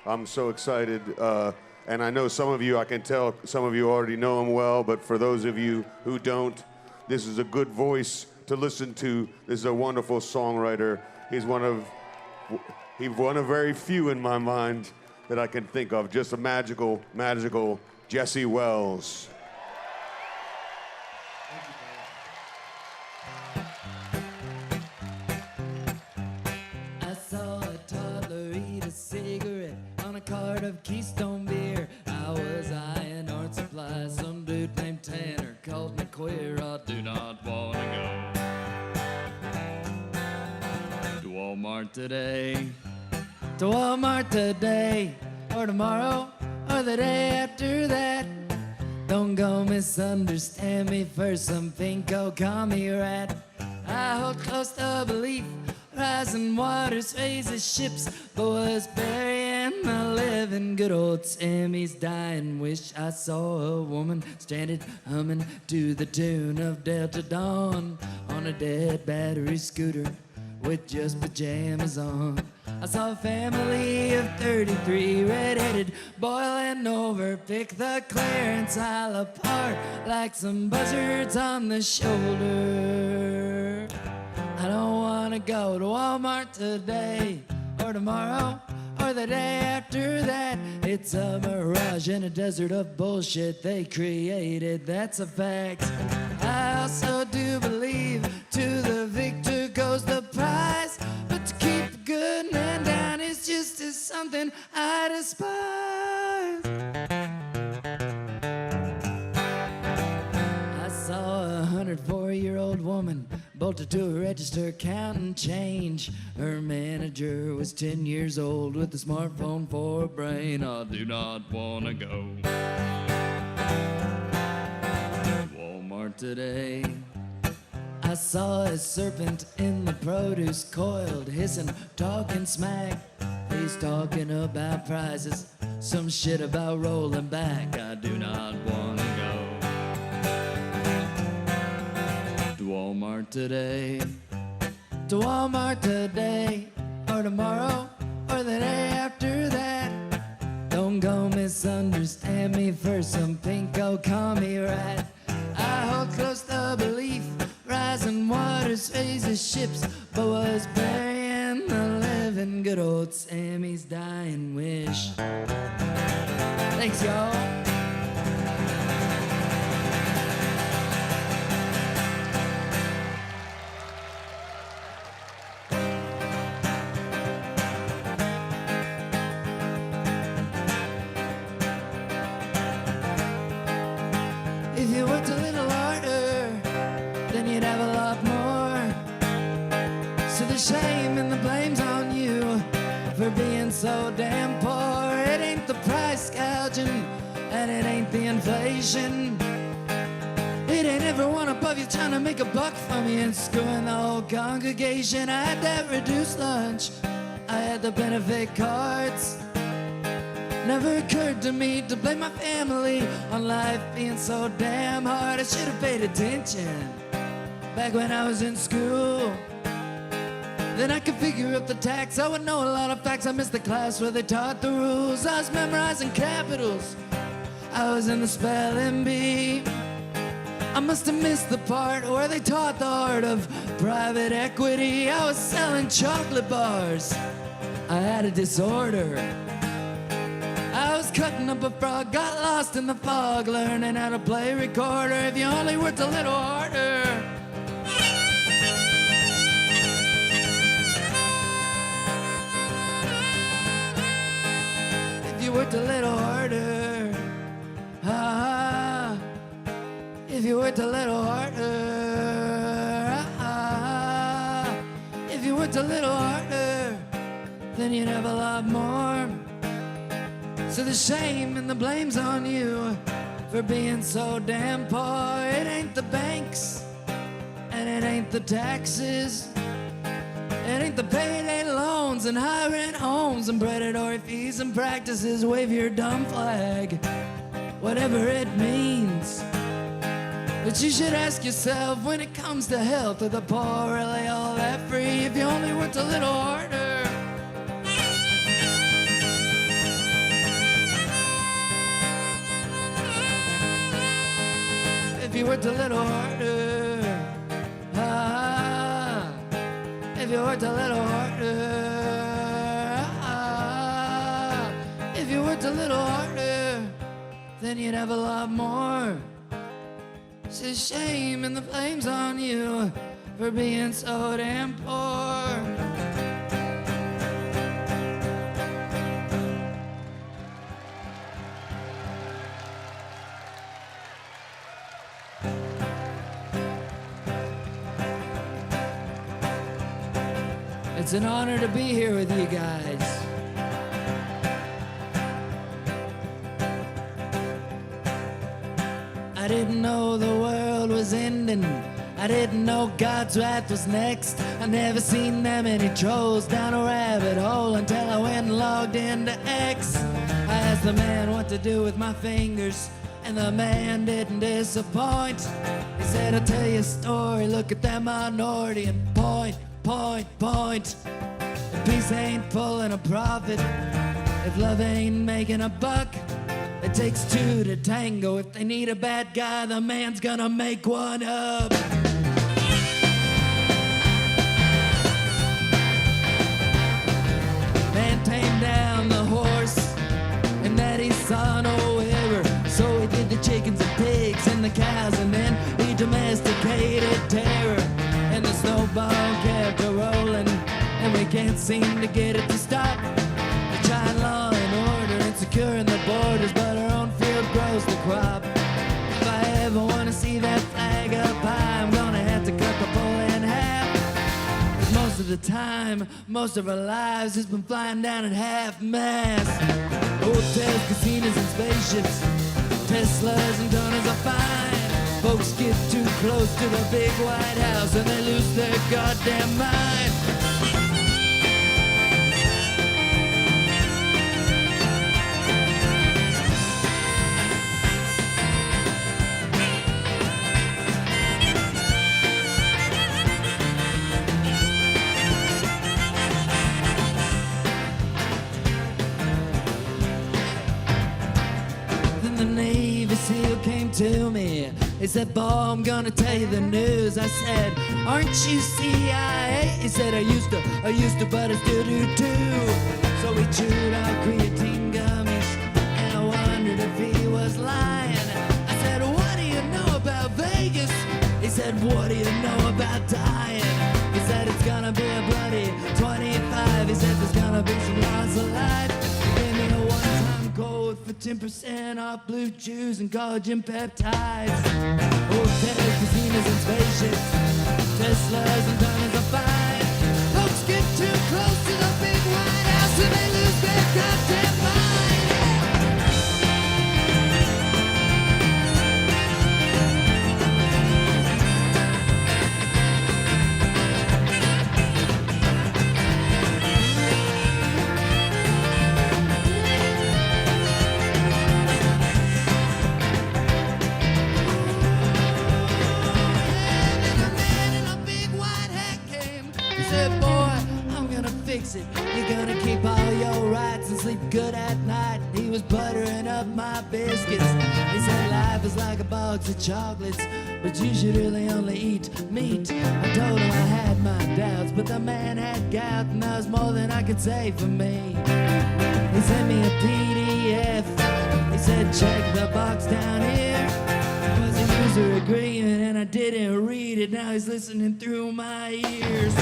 I'm so excited. And I know some of you, I can tell some of you already know him well, but for those of you who don't, this is a good voice to listen to. This is a wonderful songwriter. He's one of very few in my mind that I can think of. Just a magical Jesse Wells. I saw a toddler eat a cigarette on a cart of Keystone beer. I was eyeing art supply. Some dude named Tanner called me queer. I do not want to go to Walmart today. To Walmart today, or tomorrow, or the day after that. Don't go misunderstand me for some pinko commie rat. I hold close to belief, rising waters raises ships, but was burying the living. Good old Sammy's dying wish. I saw a woman stranded humming to the tune of Delta Dawn on a dead battery scooter with just pajamas on. I saw a family of 33 red-headed boiling over, pick the clearance aisle apart like some buzzards on the shoulder. I don't want to go to Walmart today or tomorrow or the day after that. It's a mirage in a desert of bullshit they created, that's a fact. I also do believe to the victor goes the prize, but to keep a good man down is just something I despise. I saw a 104-year-old woman bolted to a register counting change. Her manager was 10 years old with a smartphone for a brain. I do not want to go to Walmart today. I saw a serpent in the produce coiled, hissing, talking smack. He's talking about prices, some shit about rolling back. I do not want to go to Walmart today. To Walmart today, or tomorrow, or the day after that. Don't go misunderstand me for some pinko commie rat. I hold close the belief, rising waters raises ships, but was burying the living. Good old Sammy's dying wish. Thanks, y'all. If you worked a little harder, then you'd have a lot more. So the shame and the blame's on you for being so damn poor. It ain't the price gouging, and it ain't the inflation. It ain't everyone above you trying to make a buck from you and screwing the whole congregation. I had that reduced lunch, I had the benefit cards. Never occurred to me to blame my family on life being so damn hard. I should have paid attention back when I was in school. Then I could figure up the tax, I would know a lot of facts. I missed the class where they taught the rules. I was memorizing capitals, I was in the spelling bee. I must have missed the part where they taught the art of private equity. I was selling chocolate bars, I had a disorder. I was cutting up a frog, got lost in the fog, learning how to play recorder. If you only worked a little harder. If you worked a little harder. Ah, if you worked a little harder. Ah, if you worked a little harder, then you'd have a lot more. So the shame and the blame's on you for being so damn poor. It ain't the banks, and it ain't the taxes. It ain't the payday loans and high rent homes and predatory fees and practices. Wave your dumb flag, whatever it means. But you should ask yourself, when it comes to health, are the poor really all that free? If you only worked a little harder. you worked a little harder, if you worked a little harder, if you worked a little harder, then you'd have a lot more. It's a shame and the blame's on you for being so damn poor. It's an honor to be here with you guys. I didn't know the world was ending. I didn't know God's wrath was next. I never seen that many trolls down a rabbit hole until I went and logged into X. I asked the man what to do with my fingers, and the man didn't disappoint. He said, I'll tell you a story, look at that minority and point. If peace ain't pulling a profit, if love ain't making a buck, it takes two to tango. If they need a bad guy, the man's gonna make one up. Man tamed down the horse, and that he saw no river. So he did the chickens and pigs and the cows, and then he domesticated terror. And the snowball kept a-rolling, and we can't seem to get it to stop. We're trying law and order and securing the borders, but our own field grows the crop. If I ever want to see that flag up high, I'm gonna have to cut the pole in half. 'Cause most of the time, most of our lives has been flying down at half-mast. Hotels, casinos, and spaceships, Teslas and gunners are fine. Folks get too close to the big White House and they lose their goddamn mind. Then the Navy SEAL came to me. He said, boy, I'm gonna tell you the news. I said, aren't you CIA? He said, I used to, but I still do too. So we chewed our creatine gummies, and I wondered if he was lying. I said, what do you know about Vegas? He said, what do you know about dying? He said, it's gonna be a bloody 25. He said, there's gonna be some loss of life. He gave me a one-time code for 10% off blue chews and collagen peptides. Hotels, casinos, and spaceships, Teslas and gunners are fine. Folks get too close to the big White House and they lose their goddamn mind. It. You're gonna keep all your rights and sleep good at night. He was buttering up my biscuits. He said life is like a box of chocolates, but you should really only eat meat. I told him I had my doubts, but the man had gout, and that was more than I could say for me. He sent me a PDF. He said check the box down here. It was a user agreement and I didn't read it. Now he's listening through my ears.